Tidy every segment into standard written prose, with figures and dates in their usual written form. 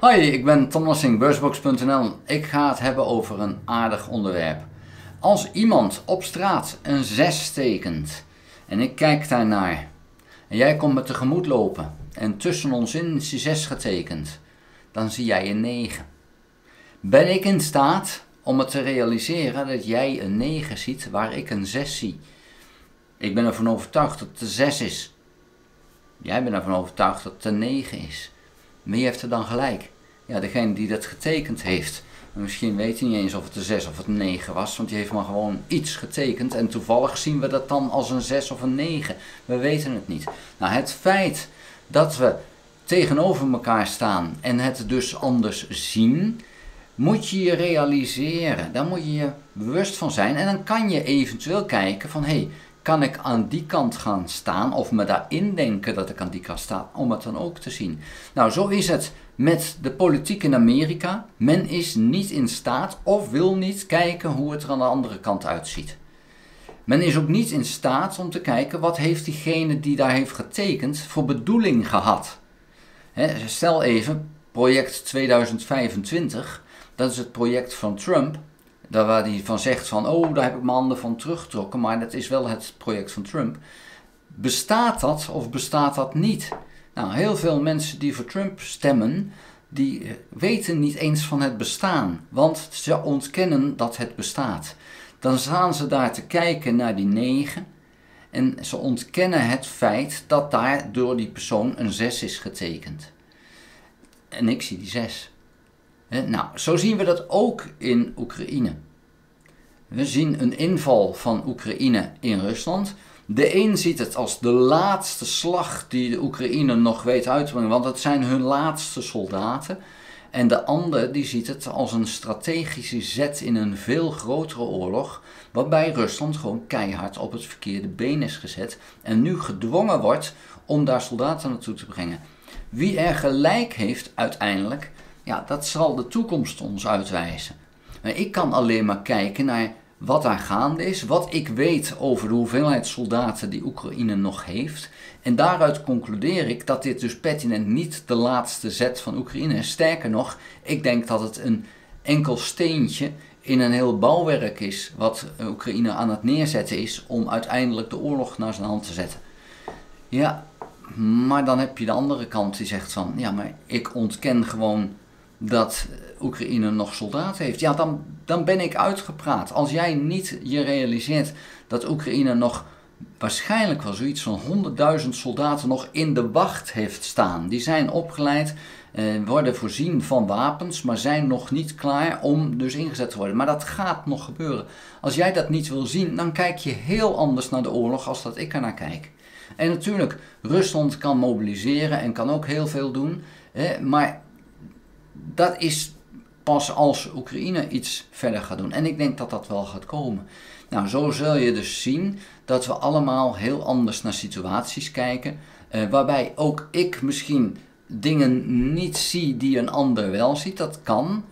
Hoi, ik ben Tom Lassing, beursbox.nl. Ik ga het hebben over een aardig onderwerp. Als iemand op straat een 6 tekent en ik kijk daarnaar en jij komt me tegemoet lopen en tussen ons in is die 6 getekend, dan zie jij een 9. Ben ik in staat om het te realiseren dat jij een 9 ziet waar ik een 6 zie? Ik ben ervan overtuigd dat het een 6 is. Jij bent ervan overtuigd dat het een 9 is. Wie heeft er dan gelijk? Ja, degene die dat getekend heeft. Misschien weet hij niet eens of het een 6 of het een 9 was, want die heeft maar gewoon iets getekend en toevallig zien we dat dan als een 6 of een 9. We weten het niet. Nou, het feit dat we tegenover elkaar staan en het dus anders zien, moet je je realiseren. Daar moet je je bewust van zijn en dan kan je eventueel kijken van hé, kan ik aan die kant gaan staan of me daarin denken dat ik aan die kant sta om het dan ook te zien. Nou, zo is het met de politiek in Amerika. Men is niet in staat of wil niet kijken hoe het er aan de andere kant uitziet. Men is ook niet in staat om te kijken wat heeft diegene die daar heeft getekend voor bedoeling gehad. Stel even, project 2025, dat is het project van Trump. Daar waar hij van zegt van, oh, daar heb ik mijn handen van teruggetrokken, maar dat is wel het project van Trump. Bestaat dat of bestaat dat niet? Nou, heel veel mensen die voor Trump stemmen, die weten niet eens van het bestaan, want ze ontkennen dat het bestaat. Dan staan ze daar te kijken naar die 9 en ze ontkennen het feit dat daar door die persoon een 6 is getekend. En ik zie die 6. Nou, zo zien we dat ook in Oekraïne. We zien een inval van Oekraïne in Rusland. De een ziet het als de laatste slag die de Oekraïne nog weet uit te brengen, want het zijn hun laatste soldaten. En de ander die ziet het als een strategische zet in een veel grotere oorlog, waarbij Rusland gewoon keihard op het verkeerde been is gezet en nu gedwongen wordt om daar soldaten naartoe te brengen. Wie er gelijk heeft uiteindelijk, ja, dat zal de toekomst ons uitwijzen. Maar ik kan alleen maar kijken naar wat daar gaande is, wat ik weet over de hoeveelheid soldaten die Oekraïne nog heeft. En daaruit concludeer ik dat dit dus pertinent niet de laatste zet van Oekraïne is. Sterker nog, ik denk dat het een enkel steentje in een heel bouwwerk is wat Oekraïne aan het neerzetten is om uiteindelijk de oorlog naar zijn hand te zetten. Ja, maar dan heb je de andere kant die zegt van, ja, maar ik ontken gewoon dat Oekraïne nog soldaten heeft. Ja, dan ben ik uitgepraat. Als jij niet je realiseert dat Oekraïne nog waarschijnlijk wel zoiets van 100.000 soldaten nog in de wacht heeft staan. Die zijn opgeleid, worden voorzien van wapens, maar zijn nog niet klaar om dus ingezet te worden. Maar dat gaat nog gebeuren. Als jij dat niet wil zien, dan kijk je heel anders naar de oorlog als dat ik ernaar kijk. En natuurlijk, Rusland kan mobiliseren en kan ook heel veel doen, maar dat is pas als Oekraïne iets verder gaat doen. En ik denk dat dat wel gaat komen. Nou, zo zul je dus zien dat we allemaal heel anders naar situaties kijken. Waarbij ook ik misschien dingen niet zie die een ander wel ziet. Dat kan.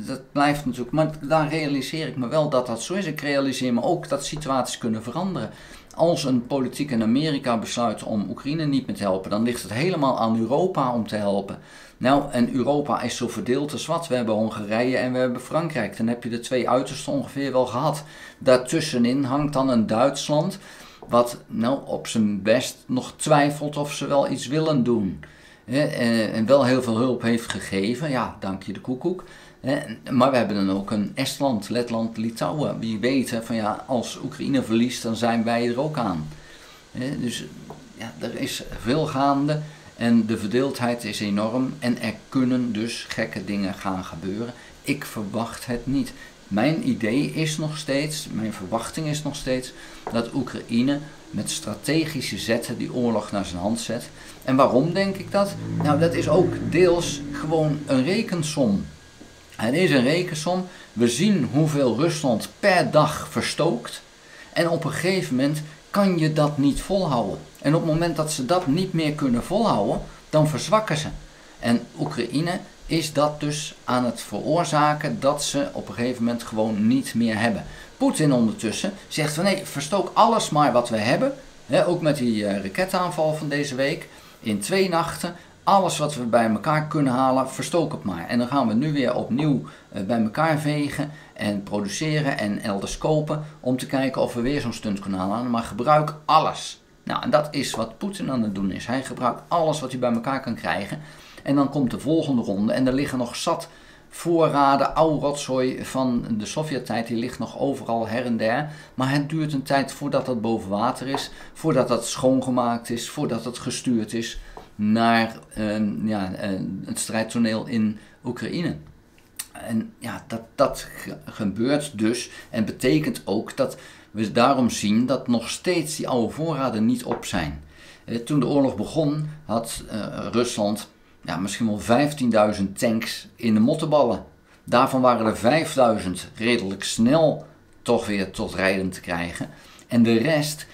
Dat blijft natuurlijk. Maar daar realiseer ik me wel dat dat zo is. Ik realiseer me ook dat situaties kunnen veranderen. Als een politiek in Amerika besluit om Oekraïne niet meer te helpen, dan ligt het helemaal aan Europa om te helpen. Nou, en Europa is zo verdeeld als wat. We hebben Hongarije en we hebben Frankrijk. Dan heb je de twee uitersten ongeveer wel gehad. Daartussenin hangt dan een Duitsland, wat nou op zijn best nog twijfelt of ze wel iets willen doen. En wel heel veel hulp heeft gegeven. Ja, dank je de koekoek. Maar we hebben dan ook een Estland, Letland, Litouwen. Die weten van ja, als Oekraïne verliest, dan zijn wij er ook aan. Dus ja, er is veel gaande en de verdeeldheid is enorm. En er kunnen dus gekke dingen gaan gebeuren. Ik verwacht het niet. Mijn idee is nog steeds, mijn verwachting is nog steeds, dat Oekraïne met strategische zetten die oorlog naar zijn hand zet. En waarom denk ik dat? Nou, dat is ook deels gewoon een rekensom. Het is een rekensom. We zien hoeveel Rusland per dag verstookt. En op een gegeven moment kan je dat niet volhouden. En op het moment dat ze dat niet meer kunnen volhouden, dan verzwakken ze. En Oekraïne is dat dus aan het veroorzaken dat ze op een gegeven moment gewoon niet meer hebben. Poetin ondertussen zegt van nee, verstook alles maar wat we hebben. Ook met die raketaanval van deze week. In 2 nachten alles wat we bij elkaar kunnen halen, verstook het maar. En dan gaan we nu weer opnieuw bij elkaar vegen en produceren en elders kopen om te kijken of we weer zo'n stunt kunnen halen. Maar gebruik alles. Nou, en dat is wat Poetin aan het doen is. Hij gebruikt alles wat hij bij elkaar kan krijgen. En dan komt de volgende ronde en er liggen nog zat voorraden, oude rotzooi van de Sovjet-tijd, die ligt nog overal her en der. Maar het duurt een tijd voordat dat boven water is, voordat dat schoongemaakt is, voordat het gestuurd is naar het strijdtoneel in Oekraïne. En ja, dat gebeurt dus en betekent ook dat we daarom zien dat nog steeds die oude voorraden niet op zijn. Toen de oorlog begon had Rusland misschien wel 15.000 tanks in de mottenballen. Daarvan waren er 5.000 redelijk snel toch weer tot rijden te krijgen. En de rest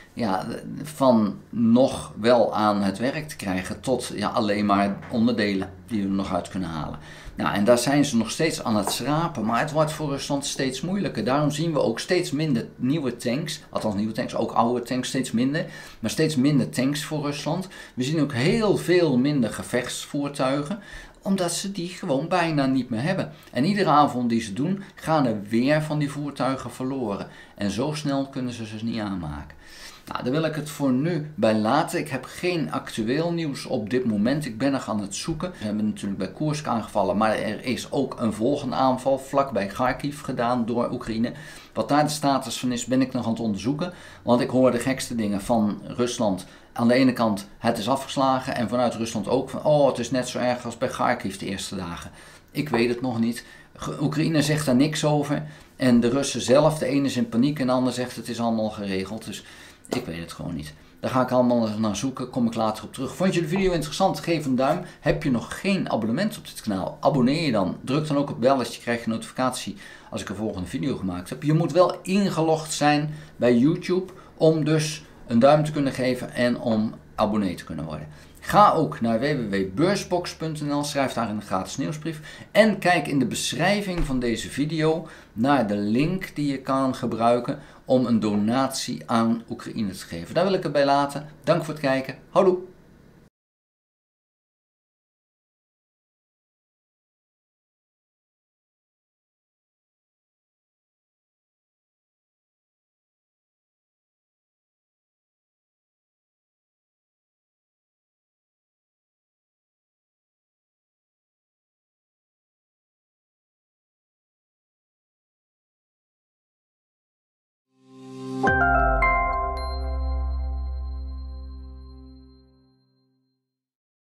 van nog wel aan het werk te krijgen tot alleen maar onderdelen die we er nog uit kunnen halen. Nou, en daar zijn ze nog steeds aan het schrapen, maar het wordt voor Rusland steeds moeilijker. Daarom zien we ook steeds minder nieuwe tanks, althans nieuwe tanks, ook oude tanks steeds minder, maar steeds minder tanks voor Rusland. We zien ook heel veel minder gevechtsvoertuigen, omdat ze die gewoon bijna niet meer hebben. En iedere avond die ze doen, gaan er weer van die voertuigen verloren. En zo snel kunnen ze niet aanmaken. Nou, daar wil ik het voor nu bij laten. Ik heb geen actueel nieuws op dit moment. Ik ben nog aan het zoeken. We hebben natuurlijk bij Koersk aangevallen, maar er is ook een volgende aanval vlakbij Kharkiv gedaan door Oekraïne. Wat daar de status van is, ben ik nog aan het onderzoeken. Want ik hoor de gekste dingen van Rusland. Aan de ene kant, het is afgeslagen en vanuit Rusland ook van, het is net zo erg als bij Kharkiv de eerste dagen. Ik weet het nog niet. Oekraïne zegt daar niks over. En de Russen zelf, de ene is in paniek en de ander zegt het is allemaal geregeld. Dus ik weet het gewoon niet. Daar ga ik allemaal naar zoeken, kom ik later op terug. Vond je de video interessant? Geef een duim. Heb je nog geen abonnement op dit kanaal? Abonneer je dan. Druk dan ook op belletje, krijg je notificatie als ik een volgende video gemaakt heb. Je moet wel ingelogd zijn bij YouTube om dus een duim te kunnen geven en om abonnee te kunnen worden. Ga ook naar www.beursbox.nl, schrijf daar een gratis nieuwsbrief en kijk in de beschrijving van deze video naar de link die je kan gebruiken om een donatie aan Oekraïne te geven. Daar wil ik het bij laten. Dank voor het kijken. Houdoe!